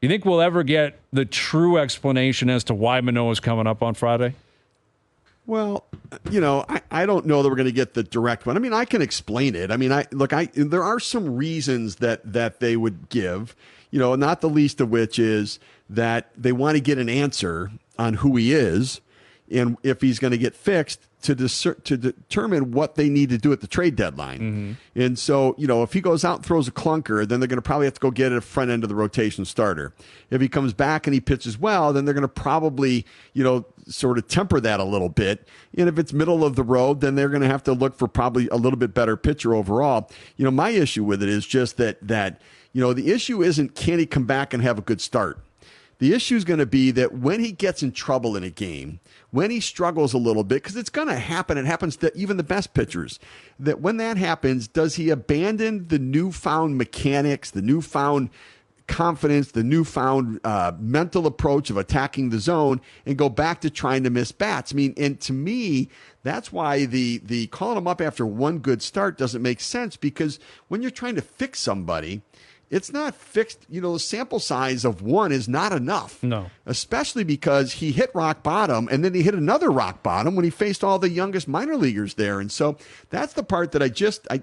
You think we'll ever get the true explanation as to why Manoah's coming up on Friday? Well, I don't know that we're going to get the direct one. I mean, I can explain it. I mean, there are some reasons that they would give, not the least of which is that they want to get an answer on who he is and if he's going to get fixed to determine what they need to do at the trade deadline. Mm-hmm. And so, if he goes out and throws a clunker, then they're going to probably have to go get a front end of the rotation starter. If he comes back and he pitches well, then they're going to probably, sort of temper that a little bit. And if it's middle of the road, then they're going to have to look for probably a little bit better pitcher overall. My issue with it is just that the issue isn't can he come back and have a good start. The issue is going to be that when he gets in trouble in a game, when he struggles a little bit, because it's going to happen, it happens to even the best pitchers, that when that happens, does he abandon the newfound mechanics, the newfound confidence, the newfound mental approach of attacking the zone and go back to trying to miss bats? I mean, and to me, that's why the calling him up after one good start doesn't make sense, because when you're trying to fix somebody, it's not fixed. The sample size of one is not enough. No. Especially because he hit rock bottom and then he hit another rock bottom when he faced all the youngest minor leaguers there. And so that's the part that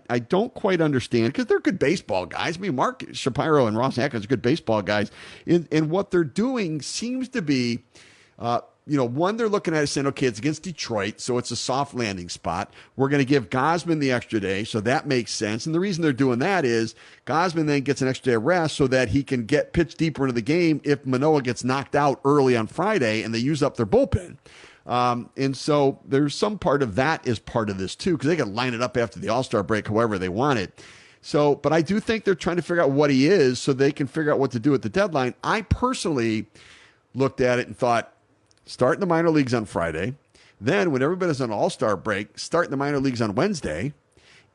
I don't quite understand, because they're good baseball guys. I mean, Mark Shapiro and Ross Atkins are good baseball guys. And what they're doing seems to be, one, they're looking at it saying, okay, it's against Detroit, so it's a soft landing spot. We're going to give Gausman the extra day, so that makes sense. And the reason they're doing that is Gausman then gets an extra day of rest so that he can get pitched deeper into the game if Manoah gets knocked out early on Friday and they use up their bullpen. And so there's some part of that is part of this too, because they can line it up after the All-Star break however they want it. So, but I do think they're trying to figure out what he is so they can figure out what to do at the deadline. I personally looked at it and thought, start in the minor leagues on Friday. Then when everybody's on All-Star break, start in the minor leagues on Wednesday.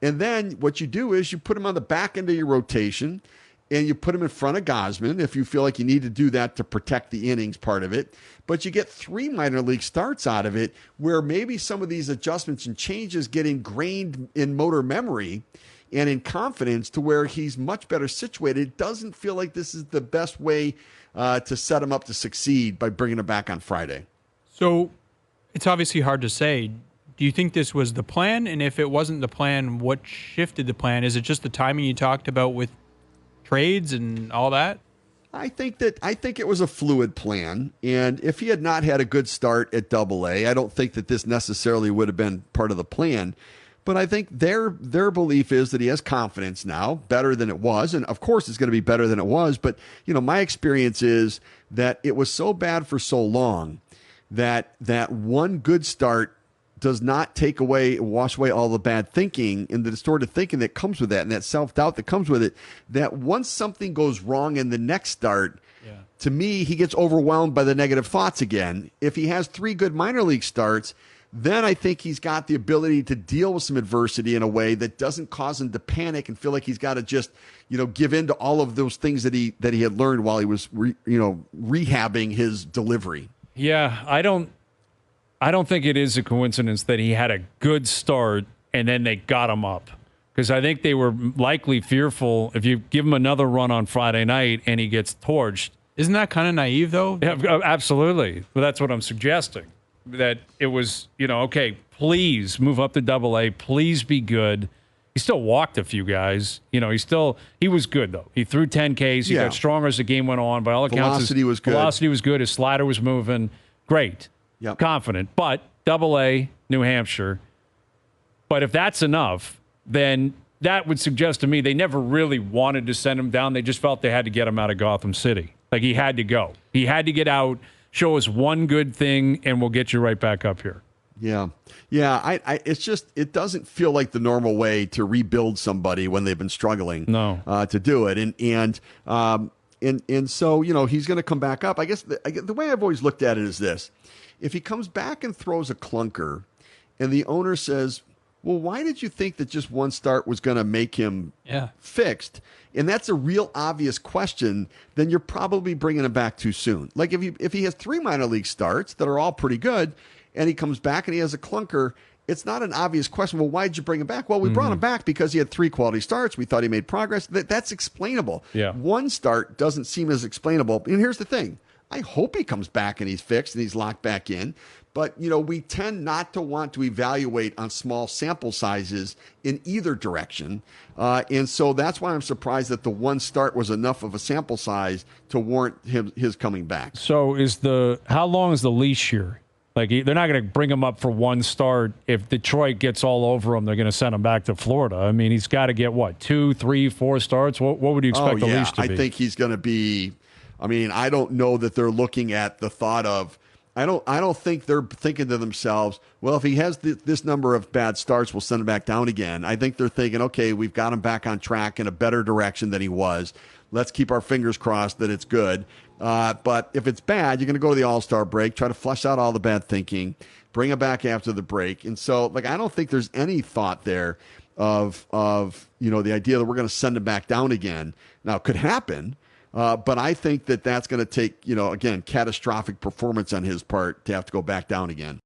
And then what you do is you put him on the back end of your rotation and you put him in front of Gausman if you feel like you need to do that to protect the innings part of it. But you get 3 minor league starts out of it where maybe some of these adjustments and changes get ingrained in motor memory and in confidence to where he's much better situated. It doesn't feel like this is the best way to set him up to succeed by bringing him back on Friday. So it's obviously hard to say. Do you think this was the plan? And if it wasn't the plan, what shifted the plan? Is it just the timing you talked about with trades and all that? I think it was a fluid plan. And if he had not had a good start at Double-A, I don't think that this necessarily would have been part of the plan. But I think their belief is that he has confidence now, better than it was. And, of course, it's going to be better than it was. But, my experience is that it was so bad for so long that one good start does not wash away all the bad thinking and the distorted thinking that comes with that and that self-doubt that comes with it, that once something goes wrong in the next start, to me, he gets overwhelmed by the negative thoughts again. If he has 3 good minor league starts, then I think he's got the ability to deal with some adversity in a way that doesn't cause him to panic and feel like he's got to just, give in to all of those things that he had learned while he was, rehabbing his delivery. Yeah, I don't think it is a coincidence that he had a good start and then they got him up, because I think they were likely fearful if you give him another run on Friday night and he gets torched. Isn't that kind of naive, though? Yeah, absolutely. Well, that's what I'm suggesting. That it was, okay, please move up to Double-A. Please be good. He still walked a few guys. He was good, though. He threw 10 Ks. He got stronger as the game went on. By all accounts, velocity was good. His slider was moving. Great. Yep. Confident. But Double-A, New Hampshire. But if that's enough, then that would suggest to me they never really wanted to send him down. They just felt they had to get him out of Gotham City. Like, he had to go. He had to get out. Show us one good thing, and we'll get you right back up here. Yeah. It's just, it doesn't feel like the normal way to rebuild somebody when they've been struggling. No. To do it, and so he's going to come back up. I guess the way I've always looked at it is this: if he comes back and throws a clunker, and the owner says, well, why did you think that just one start was going to make him fixed? And that's a real obvious question. Then you're probably bringing him back too soon. Like if he has 3 minor league starts that are all pretty good, and he comes back and he has a clunker, it's not an obvious question. Well, why did you bring him back? Well, we brought him back because he had 3 quality starts. We thought he made progress. That's explainable. Yeah. One start doesn't seem as explainable. And here's the thing. I hope he comes back and he's fixed and he's locked back in. But, we tend not to want to evaluate on small sample sizes in either direction. And so that's why I'm surprised that the one start was enough of a sample size to warrant his coming back. So how long is the leash here? Like, they're not going to bring him up for one start. If Detroit gets all over him, they're going to send him back to Florida. I mean, he's got to get, 2, 3, 4 starts? What would you expect the leash to be? I think he's going to be – I don't know that they're looking at the thought of – I don't think they're thinking to themselves, well, if he has this number of bad starts, we'll send him back down again. I think they're thinking, okay, we've got him back on track in a better direction than he was. Let's keep our fingers crossed that it's good. But if it's bad, you're going to go to the All-Star break, try to flush out all the bad thinking, bring him back after the break. And so, I don't think there's any thought there of the idea that we're going to send him back down again. Now, it could happen, but I think that's going to take, again, catastrophic performance on his part to have to go back down again.